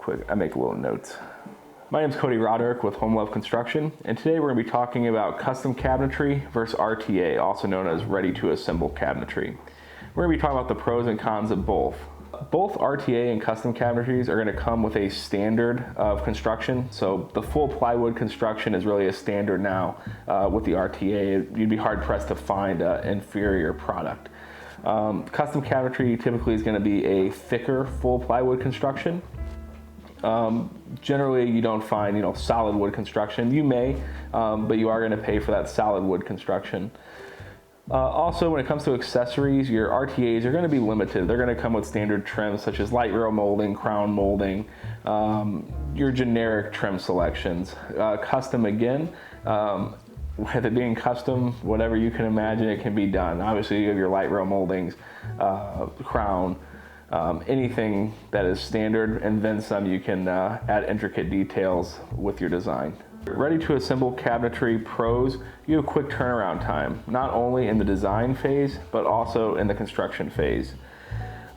I make little notes. My name is Cody with Home Love Construction, and today we're going to be talking about custom cabinetry versus RTA, also known as ready-to-assemble cabinetry. We're going to be talking about the pros and cons of both. Both RTA and custom cabinetries are going to come with a standard of construction. So the full plywood construction is really a standard now. With the RTA, you'd be hard pressed to find an inferior product. Custom cabinetry typically is going to be a thicker full plywood construction. Generally you don't find solid wood construction. You may, but you are going to pay for that solid wood construction. Also, when it comes to accessories, your RTAs are going to be limited. They're going to come with standard trims such as light rail molding, crown molding, your generic trim selections. Custom again, with it being custom, whatever you can imagine, it can be done. Obviously you have your light rail moldings, crown, anything that is standard, and then some. You can add intricate details with your design. Ready to assemble cabinetry pros, you have a quick turnaround time, not only in the design phase, but also in the construction phase.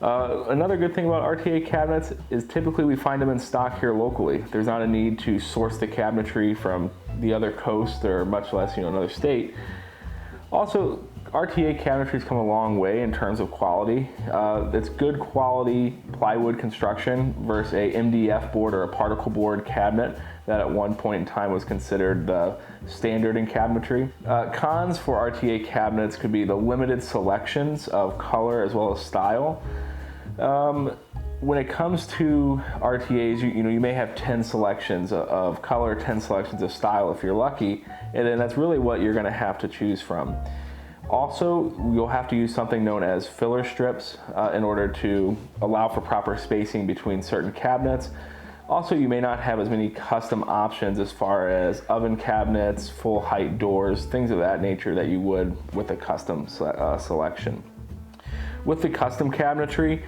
Another good thing about RTA cabinets is typically we find them in stock here locally. There's not a need to source the cabinetry from the other coast or much less another state. Also, RTA cabinetry's come a long way in terms of quality. It's good quality plywood construction versus a MDF board or a particle board cabinet that at one point in time was considered the standard in cabinetry. Cons for RTA cabinets could be the limited selections of color as well as style. When it comes to RTAs, you may have 10 selections of color, 10 selections of style if you're lucky, and then that's really what you're going to have to choose from. Also, you'll have to use something known as filler strips in order to allow for proper spacing between certain cabinets. Also, you may not have as many custom options as far as oven cabinets, full height doors, things of that nature that you would with a custom selection. With the custom cabinetry,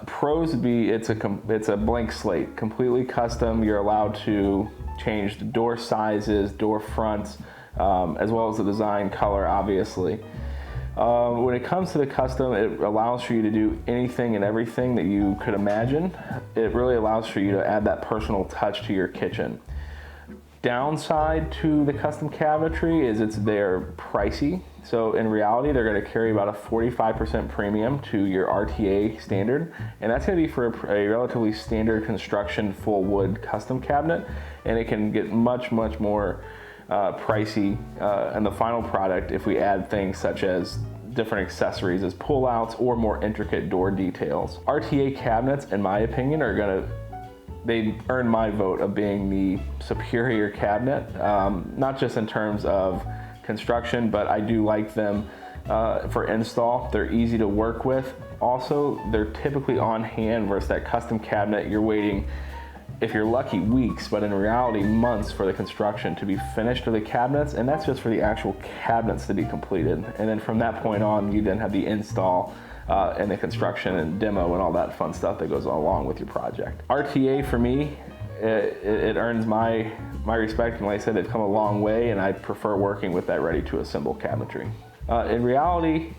pros would be it's a blank slate, completely custom. You're allowed to change the door sizes, door fronts, as well as the design color, obviously. When it comes to the custom, it allows for you to do anything and everything that you could imagine. It really allows for you to add that personal touch to your kitchen. Downside to the custom cabinetry is they're pricey. So in reality, they're going to carry about a 45% premium to your RTA standard, and that's going to be for a relatively standard construction full wood custom cabinet, and it can get much more pricey in the final product if we add things such as different accessories as pullouts or more intricate door details. RTA cabinets, in my opinion, they earn my vote of being the superior cabinet, not just in terms of construction, but I do like them for install. They're easy to work with. Also, they're typically on hand versus that custom cabinet. You're waiting, if you're lucky, weeks, but in reality months for the construction to be finished of the cabinets, and that's just for the actual cabinets to be completed. And then from that point on, you then have the install and the construction and demo and all that fun stuff that goes along with your project. RTA for me, it earns my respect, and like I said, they've come a long way, and I prefer working with that ready-to-assemble cabinetry. In reality,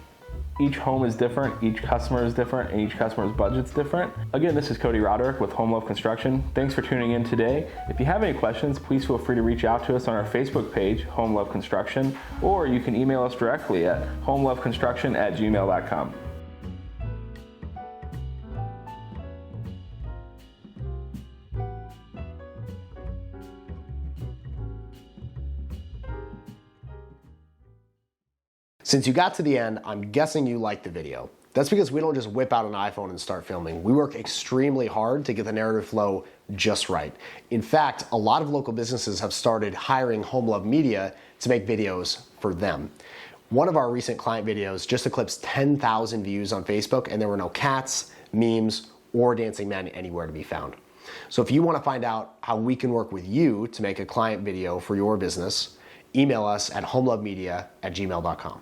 each home is different, each customer is different, and each customer's budget's different. Again, this is Cody with Home Love Construction. Thanks for tuning in today. If you have any questions, please feel free to reach out to us on our Facebook page, Home Love Construction, or you can email us directly at homeloveconstruction@gmail.com. Since you got to the end, I'm guessing you liked the video. That's because we don't just whip out an iPhone and start filming. We work extremely hard to get the narrative flow just right. In fact, a lot of local businesses have started hiring Home Love Media to make videos for them. One of our recent client videos just eclipsed 10,000 views on Facebook, and there were no cats, memes, or dancing men anywhere to be found. So if you want to find out how we can work with you to make a client video for your business, email us at homelovemedia@gmail.com.